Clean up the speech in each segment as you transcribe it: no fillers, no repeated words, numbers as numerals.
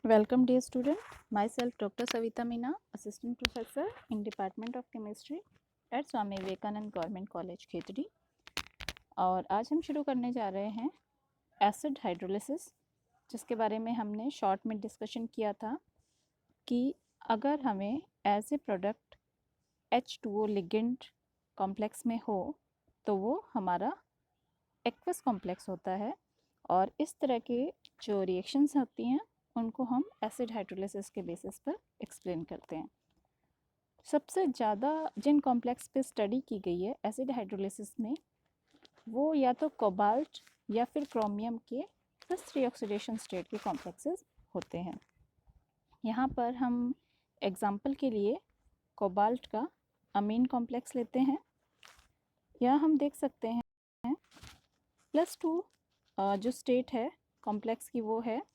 Welcome dear student, myself Dr. Savita Meena, Assistant Professor in Department of Chemistry at Swami Vivekananda government college Khetri. और आज हम शुरू करने जा रहे हैं एसिड हाइड्रोलिसिस, जिसके बारे में हमने शॉर्ट में डिस्कशन किया था कि अगर हमें as a product H2O ligand complex में हो तो वो हमारा एक्वस कॉम्प्लेक्स होता है, और इस तरह के जो रिएक्शंस होती हैं उनको हम एसिड हाइड्रोलिसिस के बेसिस पर एक्सप्लेन करते हैं। सबसे ज़्यादा जिन कॉम्प्लेक्स पे स्टडी की गई है एसिड हाइड्रोलिसिस में, वो या तो कोबाल्ट या फिर क्रोमियम के +3 ऑक्सीडेशन स्टेट के कॉम्प्लेक्सेस होते हैं। यहाँ पर हम एग्जाम्पल के लिए कोबाल्ट का अमीन कॉम्प्लेक्स लेते हैं। यहाँ हम देख सकते हैं +2 जो स्टेट है कॉम्प्लेक्स की वो है,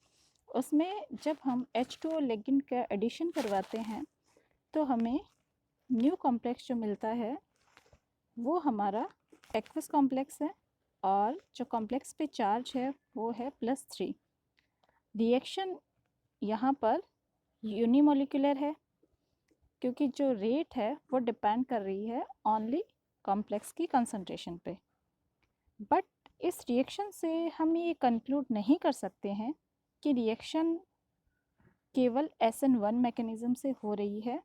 उसमें जब हम H2O लिगेंड का एडिशन करवाते हैं तो हमें न्यू कॉम्प्लेक्स जो मिलता है वो हमारा एक्वस कॉम्प्लेक्स है, और जो कॉम्प्लेक्स पे चार्ज है वो है +3। रिएक्शन यहाँ पर यूनिमोलिकुलर है क्योंकि जो रेट है वो डिपेंड कर रही है ओनली कॉम्प्लेक्स की कंसंट्रेशन पे। बट इस रिएक्शन से हम ये कंक्लूड नहीं कर सकते हैं कि रिएक्शन केवल SN1 मैकेनिज़्म से हो रही है,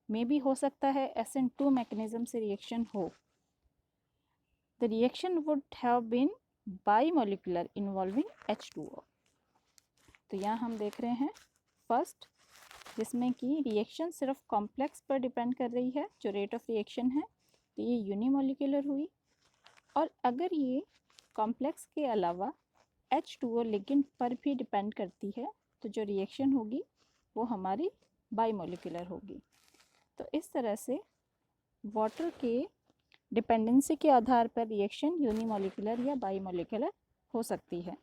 मे भी हो सकता है SN2 मैकेनिज़्म से रिएक्शन हो। The reaction would have been bimolecular involving H2O। तो यहाँ हम देख रहे हैं फर्स्ट, जिसमें कि रिएक्शन सिर्फ कॉम्प्लेक्स पर डिपेंड कर रही है, जो रेट ऑफ रिएक्शन है, तो ये यूनिमोलिकुलर हुई। और अगर ये कॉम्प्लेक्स के अलावा H2O लिगेंड पर भी डिपेंड करती है तो जो रिएक्शन होगी वो हमारी बाईमोलिकुलर होगी। तो इस तरह से वाटर के डिपेंडेंसी के आधार पर रिएक्शन यूनिमोलिकुलर या बाईमोलिकुलर हो सकती है।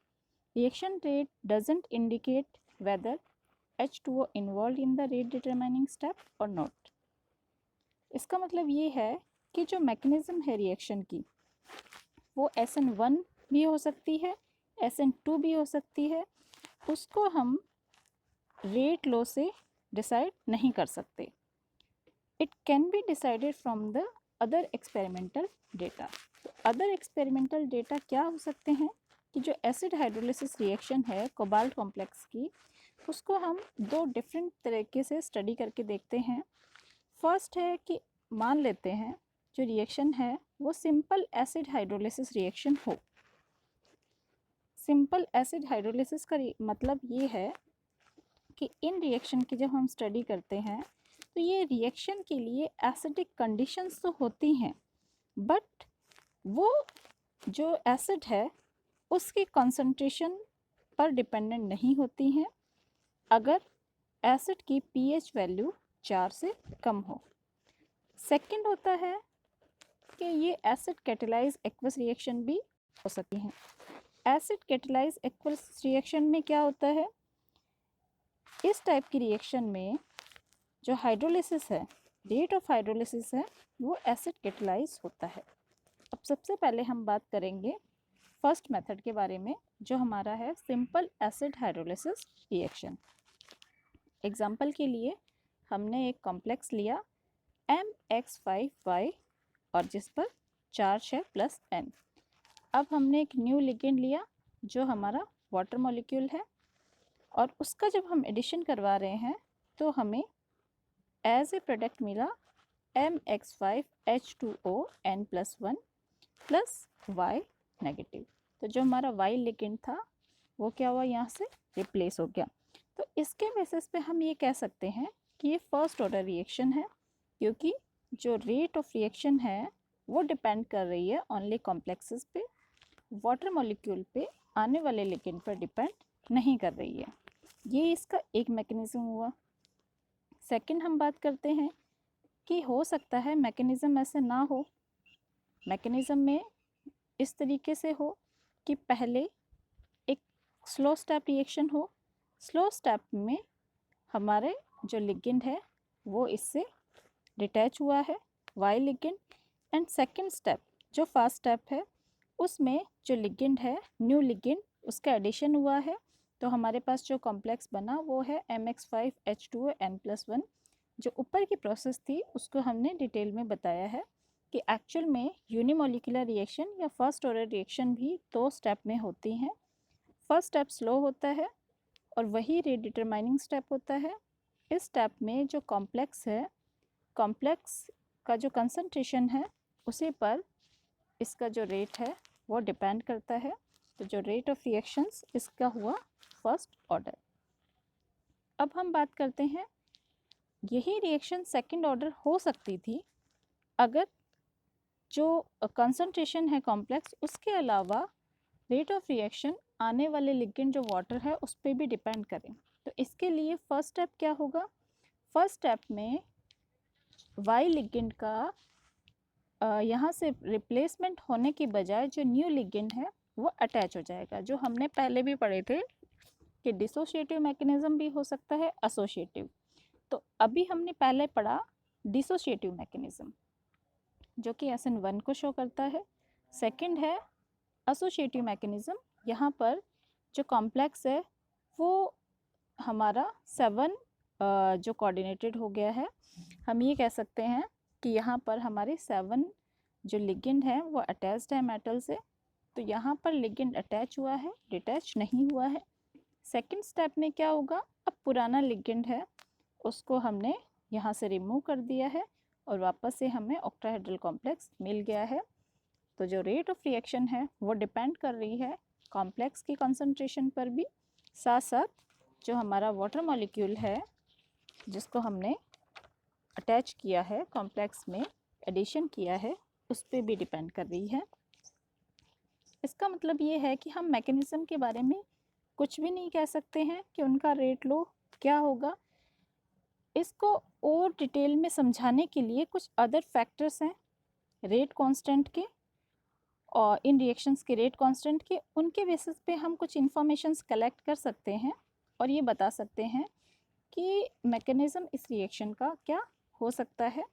Reaction rate doesn't indicate whether H2O involve in the rate determining step और नॉट। इसका मतलब ये है कि जो मैकेनिज्म है रिएक्शन की वो SN1 भी हो सकती है, SN2 भी हो सकती है, उसको हम रेट लॉ से डिसाइड नहीं कर सकते। It can be decided from the other experimental data. तो अदर एक्सपेरिमेंटल डेटा क्या हो सकते हैं कि जो एसिड हाइड्रोलिसिस रिएक्शन है कोबाल्ट कॉम्प्लेक्स की, उसको हम दो डिफरेंट तरीके से स्टडी करके देखते हैं। फर्स्ट है कि मान लेते हैं जो रिएक्शन है वो सिंपल एसिड हाइड्रोलिसिस रिएक्शन हो। सिंपल एसिड हाइड्रोलिसिस का मतलब ये है कि इन रिएक्शन की जब हम स्टडी करते हैं तो ये रिएक्शन के लिए एसिडिक कंडीशंस तो होती हैं, बट वो जो एसिड है उसकी कंसंट्रेशन पर डिपेंडेंट नहीं होती हैं अगर एसिड की pH वैल्यू 4 से कम हो। सेकंड होता है कि ये एसिड कैटेलाइज एक्वस रिएक्शन भी हो सकती हैं। एसिड कैटेलाइज एक्वस रिएक्शन में क्या होता है, इस टाइप की रिएक्शन में जो हाइड्रोलिसिस है, रेट ऑफ हाइड्रोलिसिस है, वो एसिड कैटेलाइज होता है। अब सबसे पहले हम बात करेंगे फर्स्ट मेथड के बारे में, जो हमारा है simple acid hydrolysis reaction. Example के लिए हमने एक कॉम्प्लेक्स लिया MX5Y और जिस पर चार्ज है +N। अब हमने एक न्यू लिगेंड लिया जो हमारा वाटर मॉलिक्यूल है, और उसका जब हम एडिशन करवा रहे हैं तो हमें एज ए प्रोडक्ट मिला MX5H2ON+1 +Y नेगेटिव। तो जो हमारा Y लिगेंड था वो क्या हुआ, यहाँ से रिप्लेस हो गया। तो इसके बेसिस पे हम ये कह सकते हैं कि ये फर्स्ट ऑर्डर रिएक्शन है, क्योंकि जो रेट ऑफ रिएक्शन है वो डिपेंड कर रही है ओनली कॉम्प्लेक्सेस पे, वाटर मॉलिक्यूल पे आने वाले लिगेंड पर डिपेंड नहीं कर रही है। ये इसका एक मैकेनिज्म हुआ। सेकंड हम बात करते हैं कि हो सकता है मैकेनिज्म ऐसे ना हो, मैकेनिज्म में इस तरीके से हो कि पहले एक स्लो स्टेप रिएक्शन हो, स्लो स्टेप में हमारे जो लिगेंड है वो इससे डिटैच हुआ है Y ligand, and second step जो फास्ट स्टेप है उसमें जो लिगेंड है न्यू लिगेंड उसका एडिशन हुआ है तो हमारे पास जो कॉम्प्लेक्स बना वो है MX5H2N+1। जो ऊपर की प्रोसेस थी उसको हमने डिटेल में बताया है कि एक्चुअल में यूनिमोलिकुलर रिएक्शन या फर्स्ट ऑर्डर रिएक्शन भी 2 स्टेप में होती हैं। फर्स्ट स्टेप स्लो होता है और वही रेट डिटरमाइनिंग स्टेप होता है। इस स्टेप में जो कॉम्प्लेक्स है, कॉम्प्लेक्स का जो कंसंट्रेशन है उसी पर इसका जो रेट है वो डिपेंड करता है। तो जो रेट ऑफ रिएक्शंस इसका हुआ फर्स्ट ऑर्डर। अब हम बात करते हैं, यही रिएक्शन सेकंड ऑर्डर हो सकती थी अगर जो कंसंट्रेशन है कॉम्प्लेक्स उसके अलावा रेट ऑफ रिएक्शन आने वाले लिगेंड जो वाटर है उस पर भी डिपेंड करें। तो इसके लिए फर्स्ट स्टेप क्या होगा, फर्स्ट स्टेप में वाई लिगेंड का यहाँ से रिप्लेसमेंट होने की बजाय जो न्यू लिगेंड है वो अटैच हो जाएगा। जो हमने पहले भी पढ़े थे कि डिसोशिएटिव मैकेनिज्म भी हो सकता है एसोशिएटिव। तो अभी हमने पहले पढ़ा डिसोशिएटिव मैकेनिज्म जो कि SN1 को शो करता है। सेकंड है एसोशिएटिव मैकेनिज्म, यहाँ पर जो कॉम्प्लेक्स है वो हमारा 7 जो कोऑर्डिनेटेड हो गया है। हम ये कह सकते हैं कि यहाँ पर हमारे 7 जो लिगेंड है वो अटैच्ड है मेटल से। तो यहाँ पर लिगेंड अटैच हुआ है, डिटैच नहीं हुआ है। सेकंड स्टेप में क्या होगा, अब पुराना लिगेंड है उसको हमने यहाँ से रिमूव कर दिया है और वापस से हमें ऑक्टाहेड्रल कॉम्प्लेक्स मिल गया है। तो जो रेट ऑफ रिएक्शन है वो डिपेंड कर रही है कॉम्प्लेक्स की कंसंट्रेशन पर भी, साथ साथ जो हमारा वाटर मॉलिक्यूल है जिसको हमने अटैच किया है कॉम्प्लेक्स में, एडिशन किया है, उस पर भी डिपेंड कर रही है। इसका मतलब ये है कि हम मैकेनिज्म के बारे में कुछ भी नहीं कह सकते हैं कि उनका रेट लो क्या होगा। इसको और डिटेल में समझाने के लिए कुछ अदर फैक्टर्स हैं रेट कांस्टेंट के और इन रिएक्शंस के रेट कांस्टेंट के, उनके बेसिस पे हम कुछ इंफॉर्मेशंस कलेक्ट कर सकते हैं और ये बता सकते हैं कि मैकेनिज्म इस रिएक्शन का क्या हो सकता है।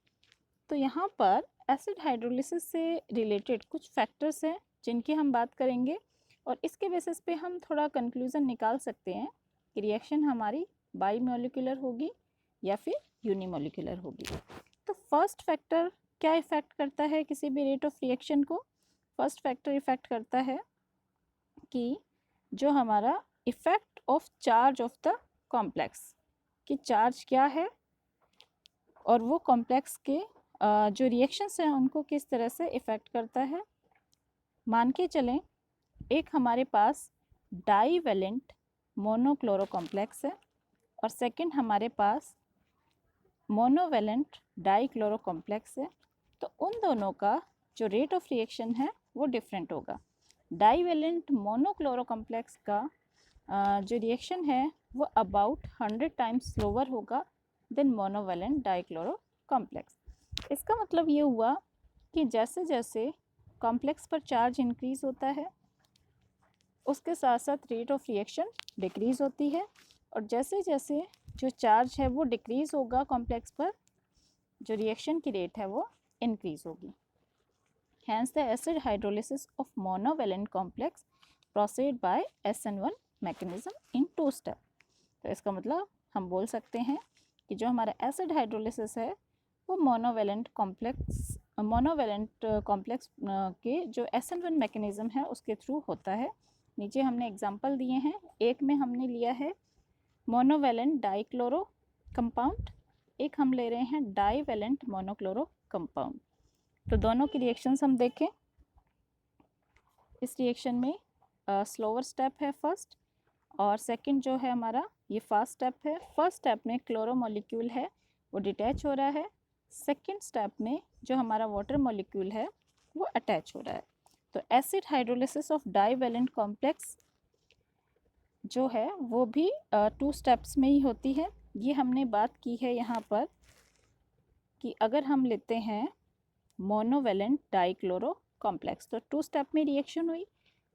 तो यहाँ पर एसिड हाइड्रोलिसिस से रिलेटेड कुछ फैक्टर्स हैं जिनकी हम बात करेंगे और इसके बेसिस पे हम थोड़ा कंक्लूज़न निकाल सकते हैं कि रिएक्शन हमारी बाईमोलिकुलर होगी या फिर यूनिमोलिकुलर होगी। तो फर्स्ट फैक्टर क्या इफ़ेक्ट करता है किसी भी रेट ऑफ रिएक्शन को, फर्स्ट फैक्टर इफ़ेक्ट करता है कि जो हमारा effect of charge of the complex, कि चार्ज क्या है और वो कॉम्प्लेक्स के जो रिएक्शंस हैं उनको किस तरह से इफ़ेक्ट करता है। मान के चलें एक हमारे पास डाईवेलेंट मोनोक्लोरो कॉम्प्लेक्स है और सेकंड हमारे पास मोनोवेलेंट डाईक्लोरो कॉम्प्लेक्स है। तो उन दोनों का जो रेट ऑफ रिएक्शन है वो डिफरेंट होगा। डाईवेलेंट मोनोक्लोरो कॉम्प्लेक्स का जो रिएक्शन है वो अबाउट 100 टाइम्स स्लोअर होगा देन मोनोवेलेंट डाईक्लोरो कॉम्प्लेक्स। इसका मतलब ये हुआ कि जैसे जैसे कॉम्प्लेक्स पर चार्ज इंक्रीज होता है उसके साथ साथ रेट ऑफ रिएक्शन डिक्रीज़ होती है और जैसे जैसे जो चार्ज है वो डिक्रीज़ होगा कॉम्प्लेक्स पर, जो रिएक्शन की रेट है वो इंक्रीज़ होगी। Hence the acid hydrolysis of monovalent complex proceed by SN1 mechanism in 2 step। तो इसका मतलब हम बोल सकते हैं कि जो हमारा एसिड हाइड्रोलिसिस है वो मोनोवेलेंट कॉम्प्लेक्स के जो SN1 मैकेनिज़्म है उसके थ्रू होता है। नीचे हमने एग्जांपल दिए हैं, एक में हमने लिया है मोनोवेलेंट डाईक्लोरो कंपाउंड, एक हम ले रहे हैं डाईवेलेंट मोनोक्लोरो कंपाउंड। तो दोनों की रिएक्शंस हम देखें। इस रिएक्शन में स्लोअर स्टेप है फर्स्ट और सेकंड जो है हमारा ये फास्ट स्टेप है। फर्स्ट स्टेप में क्लोरो मॉलिक्यूल है वो डिटैच हो रहा है, सेकंड स्टेप में जो हमारा वाटर मॉलिक्यूल है वो अटैच हो रहा है। तो acid hydrolysis of divalent complex जो है वो भी 2 स्टेप्स में ही होती है। ये हमने बात की है यहाँ पर कि अगर हम लेते हैं मोनोवेलेंट डाईक्लोरो कॉम्प्लेक्स तो 2 स्टेप में रिएक्शन हुई।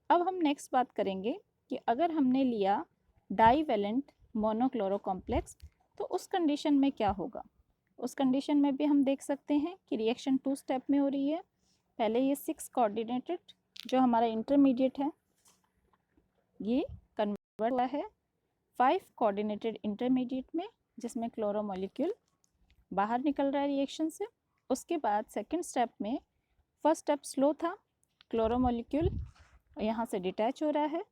अब हम नेक्स्ट बात करेंगे कि अगर हमने लिया डाईवेलेंट मोनोक्लोरो कॉम्प्लेक्स तो उस कंडीशन में क्या होगा। उस कंडीशन में भी हम देख सकते हैं कि रिएक्शन 2 स्टेप में हो रही है। पहले ये 6 कोऑर्डिनेटेड जो हमारा इंटरमीडिएट है ये कन्वर्ट हुआ है 5 कोऑर्डिनेटेड इंटरमीडिएट में, जिसमें क्लोरो मॉलिक्यूल बाहर निकल रहा है रिएक्शन से। उसके बाद सेकंड स्टेप में, फर्स्ट स्टेप स्लो था, क्लोरो मॉलिक्यूल यहाँ से डिटैच हो रहा है।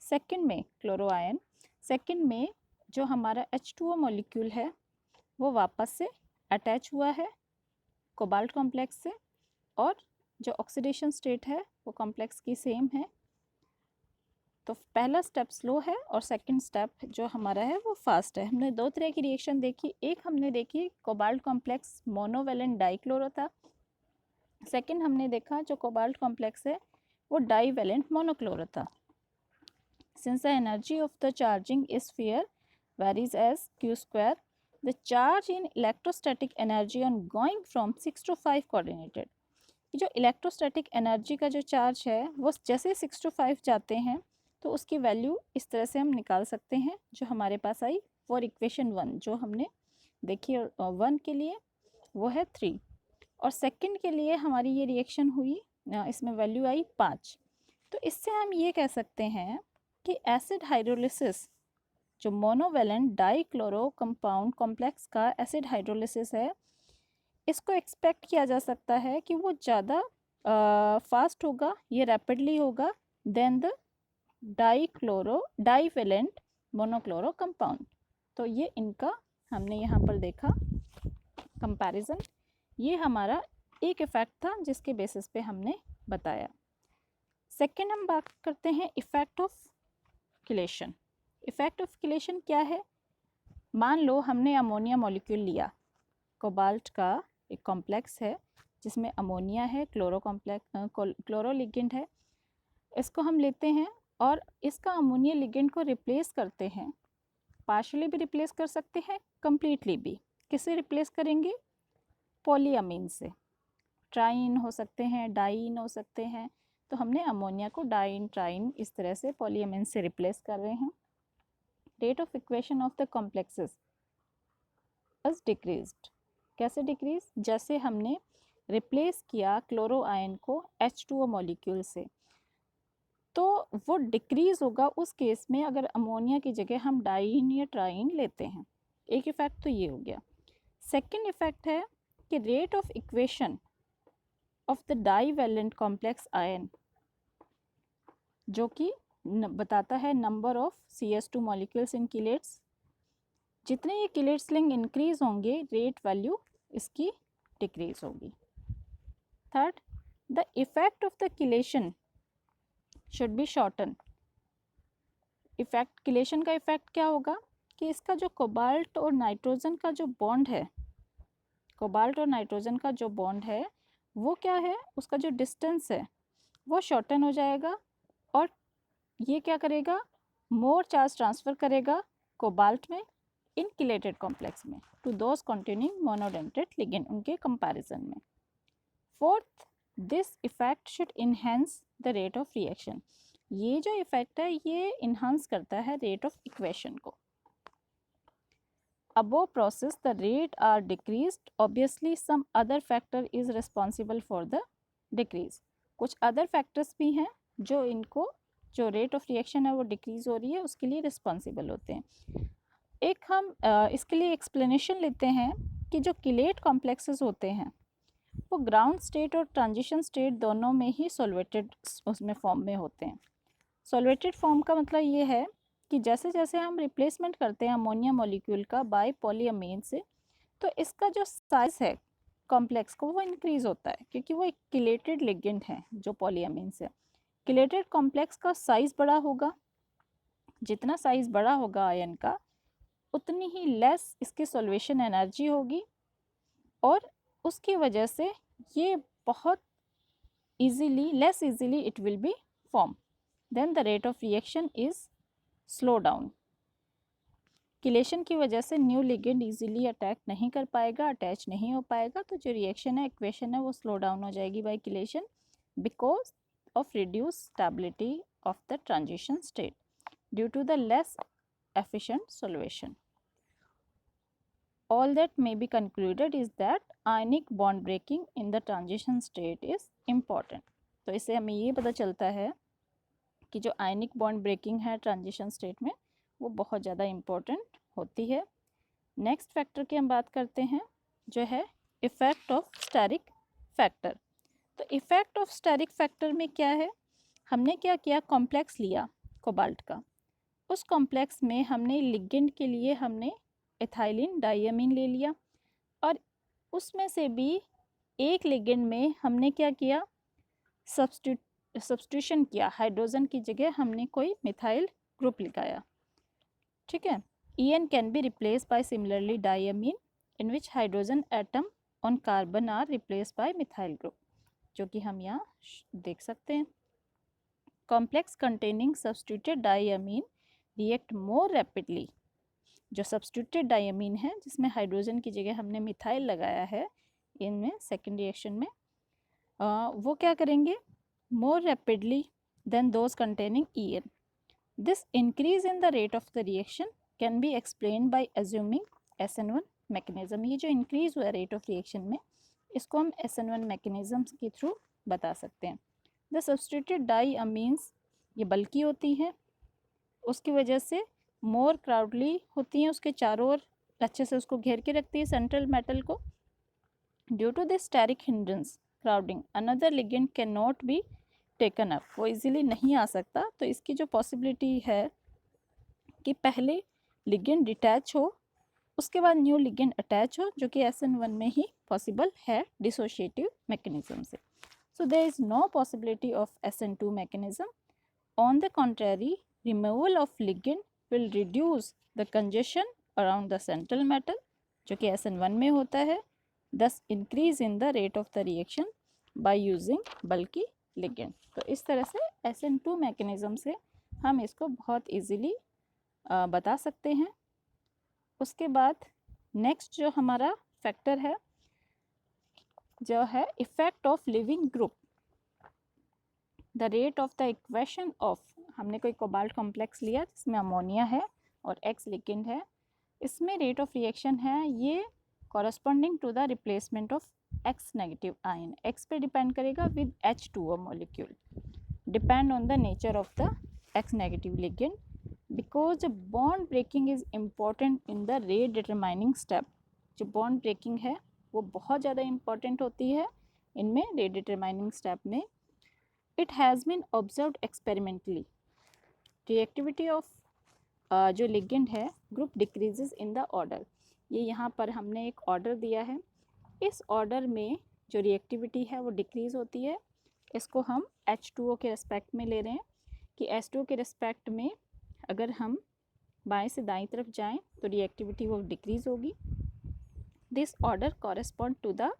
सेकंड में क्लोरो आयन, सेकंड में जो हमारा H2O मॉलिक्यूल है वो वापस से अटैच हुआ है कोबाल्ट कॉम्प्लेक्स से, और जो ऑक्सीडेशन स्टेट है वो कॉम्प्लेक्स की सेम है। तो पहला स्टेप स्लो है और सेकंड स्टेप जो हमारा है वो फास्ट है। हमने दो तरह की रिएक्शन देखी, एक हमने देखी कोबाल्ट कॉम्प्लेक्स मोनोवेलेंट डाइक्लोरो था, सेकंड हमने देखा जो कोबाल्ट कॉम्प्लेक्स है वो डाईवेलेंट मोनोक्लोरो था। Since the energy of the charging sphere varies as q square, the charge in electrostatic energy on going from 6 to 5 coordinated, जो इलेक्ट्रोस्टैटिक एनर्जी का जो चार्ज है वो जैसे 6 to 5 जाते हैं तो उसकी वैल्यू इस तरह से हम निकाल सकते हैं जो हमारे पास आई फॉर इक्वेशन 1 जो हमने देखी। 1 के लिए वो है 3 और सेकंड के लिए हमारी ये रिएक्शन हुई, इसमें वैल्यू आई 5। तो इससे हम ये कह सकते हैं कि एसिड हाइड्रोलिसिस जो मोनोवेलेंट डाइक्लोरो कंपाउंड कॉम्प्लेक्स का एसिड हाइड्रोलिसिस है, इसको एक्सपेक्ट किया जा सकता है कि वो ज़्यादा फास्ट होगा, ये रैपिडली होगा then the divalent monochloro compound. तो ये इनका हमने यहाँ पर देखा कंपैरिजन। ये हमारा एक इफ़ेक्ट था जिसके बेसिस पे हमने बताया। सेकेंड हम बात करते हैं effect of chelation. Effect of chelation क्या है? मान लो हमने अमोनिया मॉलिक्यूल लिया, कोबाल्ट का एक कॉम्प्लेक्स है जिसमें अमोनिया है, क्लोरो लिगेंड है, इसको हम लेते हैं और इसका अमोनिया लिगेंड को रिप्लेस करते हैं। पार्शियली भी रिप्लेस कर सकते हैं, कंप्लीटली भी। किससे रिप्लेस करेंगे? पॉलीअमीन से। ट्राइन हो सकते हैं, डाइन हो सकते हैं। तो हमने अमोनिया को डाइन, ट्राइन इस तरह से पॉलीअमीन से रिप्लेस कर रहे हैं। Rate of equation of the complexes is decreased. कैसे डिक्रीज? जैसे हमने रिप्लेस किया क्लोरो आयन को H2O मॉलिक्यूल से, तो वो डिक्रीज होगा उस केस में अगर अमोनिया की जगह हम डाइन या ट्राइन लेते हैं। एक इफेक्ट तो ये हो गया। सेकंड इफेक्ट है कि rate of equation of the divalent complex ion, जो कि बताता है number of CS2 molecules in किलेट्स। जितने ये किलेट्स लिंक इंक्रीज होंगे, रेट वैल्यू इसकी डिक्रीज होगी। Third, the effect of the chelation should be shorten. Effect, chelation का इफेक्ट क्या होगा कि इसका जो कोबाल्ट और नाइट्रोजन का जो बॉन्ड है, कोबाल्ट और नाइट्रोजन का जो बॉन्ड है वो क्या है, उसका जो डिस्टेंस है वो शॉर्टन हो जाएगा और ये क्या करेगा, मोर चार्ज ट्रांसफ़र करेगा कोबाल्ट में इन किलेटेड कॉम्प्लेक्स में to those containing monodentate ligand, उनके कंपैरिजन में। Fourth, this effect should enhance the rate of reaction. ये जो इफेक्ट है ये इन्हांस करता है रेट ऑफ इक्वेशन को। Above process the rate are decreased, obviously some other factor is responsible for the decrease। कुछ other factors भी हैं जो इनको, जो rate of reaction है वो decrease हो रही है उसके लिए responsible होते हैं। एक हम इसके लिए explanation लेते हैं कि जो chilate complexes होते हैं वो ground state और transition state दोनों में ही solvated उसमें form में होते हैं। solvated form का मतलब ये है कि जैसे जैसे हम रिप्लेसमेंट करते हैं अमोनिया मॉलिक्यूल का बाय पॉलीअमीन से, तो इसका जो साइज है कॉम्प्लेक्स को वो इंक्रीज होता है क्योंकि वो एक किलेटेड लिगेंड है जो पॉलीअमीन से। किलेटेड कॉम्प्लेक्स का साइज बड़ा होगा, जितना साइज बड़ा होगा आयन का उतनी ही लेस इसकी सॉल्वेशन एनर्जी होगी और उसकी वजह से ये बहुत easily, less easily it will be form, then the rate of reaction is slow down. Chelation की वजह से न्यू लिगेंड इजीली अटैक नहीं कर पाएगा, अटैच नहीं हो पाएगा, तो जो रिएक्शन है, इक्वेशन है वो स्लो डाउन हो जाएगी by chelation because of reduce stability of the transition state due to the less efficient solvation. All that may be concluded is that ionic bond breaking in the transition state is important। तो इससे हमें ये पता चलता है कि जो ionic bond breaking है ट्रांजिशन स्टेट में वो बहुत ज़्यादा इम्पोर्टेंट होती है। नेक्स्ट फैक्टर की हम बात करते हैं जो है इफ़ेक्ट ऑफ स्टेरिक फैक्टर। तो इफ़ेक्ट ऑफ स्टेरिक फैक्टर में क्या है, हमने क्या किया, कॉम्प्लेक्स लिया कोबाल्ट का, उस कॉम्प्लेक्स में हमने लिगेंड के लिए हमने एथाइलिन डाइअमीन ले लिया और उसमें से भी एक लिगेंड में हमने क्या किया, सब्स्टिट्यूशन किया, हाइड्रोजन की जगह हमने कोई मिथाइल ग्रुप लगाया। ठीक है, EN can be replace by similarly diamine in which hydrogen atom on carbon are replace by methyl group, जो कि हम यहाँ देख सकते हैं। Complex containing substituted diamine react more rapidly, जो सब्स्टिट्यूटेड डाइअमीन है जिसमें हाइड्रोजन की जगह हमने मिथाइल लगाया है, इनमें सेकेंड रिएक्शन में वो क्या करेंगे, more rapidly than those containing EN। This increase in the rate of the reaction can be explain by assuming SN1 mechanism. ये जो इंक्रीज हुआ रेट ऑफ रिएक्शन में, इसको हम SN1 मैकेनिज्म के थ्रू बता सकते हैं। द सब्स्टिट्यूटेड डाइअमीन्स ये बल्कि होती हैं, उसकी वजह से मोर क्राउडली होती हैं, उसके चारों ओर अच्छे से उसको घेर के रखती है सेंट्रल मेटल को। Due to this steric hindrance crowding another ligand can not be taken up, वो इजीली नहीं आ सकता। तो इसकी जो पॉसिबिलिटी है कि पहले लिगेंड डिटैच हो, उसके बाद न्यू लिगेंड अटैच हो, जो कि SN1 में ही पॉसिबल है डिसोशिएटिव मैकेनिज्म से। So there is no possibility of SN2 mechanism. On the contrary, removal of ligand will reduce the congestion around the central metal, जो कि SN1 में होता है, this increase in the rate of the reaction by using bulky ligand. तो इस तरह से SN2 mechanism से हम इसको बहुत इजीली बता सकते हैं। उसके बाद नेक्स्ट जो हमारा फैक्टर है जो है effect of leaving group. The rate of the equation of, हमने कोई कोबाल्ट कॉम्प्लेक्स लिया जिसमें अमोनिया है और X लिगेंड है, इसमें रेट ऑफ रिएक्शन है ये corresponding to the replacement of X negative ion. X पे डिपेंड करेगा with H2O molecule, depend on the nature of the X negative ligand, because bond breaking is important in the rate determining step. जो bond breaking है वो बहुत ज़्यादा important होती है इनमें रेट डिटरमाइनिंग स्टेप में। It has been observed experimentally, reactivity of जो लिगेंड है group decreases in the order. ये यहाँ पर हमने एक ऑर्डर दिया है, इस ऑर्डर में जो रिएक्टिविटी है वो डिक्रीज़ होती है। इसको हम H2O के रिस्पेक्ट में ले रहे हैं कि H2O के रिस्पेक्ट में अगर हम बाएं से दाईं तरफ जाएं तो रिएक्टिविटी वो डिक्रीज़ होगी। This order correspond to the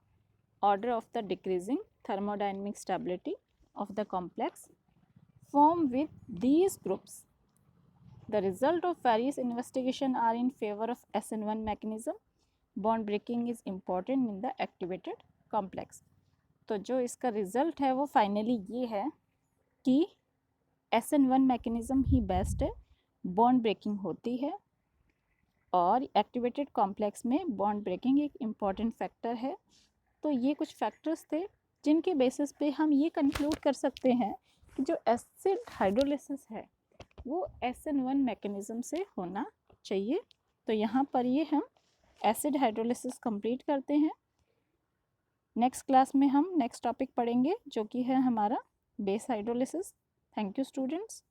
order of the decreasing thermodynamic stability of the complex formed with these groups. The result of various investigation are in favor of SN1 mechanism. Bond breaking is important in the activated complex. तो जो इसका result है वो finally ये है कि SN1 mechanism ही best है, bond breaking होती है और एक्टिवेटेड कॉम्प्लेक्स में बॉन्ड ब्रेकिंग एक इम्पॉर्टेंट फैक्टर है। तो ये कुछ फैक्टर्स थे जिनके बेसिस पे हम ये कंक्लूड कर सकते हैं कि जो एसिड हाइड्रोलिसिस है वो SN1 मैकेनिज्म से होना चाहिए। तो यहाँ पर ये हम एसिड हाइड्रोलिसिस कंप्लीट करते हैं। नेक्स्ट क्लास में हम नेक्स्ट टॉपिक पढ़ेंगे जो कि है हमारा base hydrolysis. Thank you students.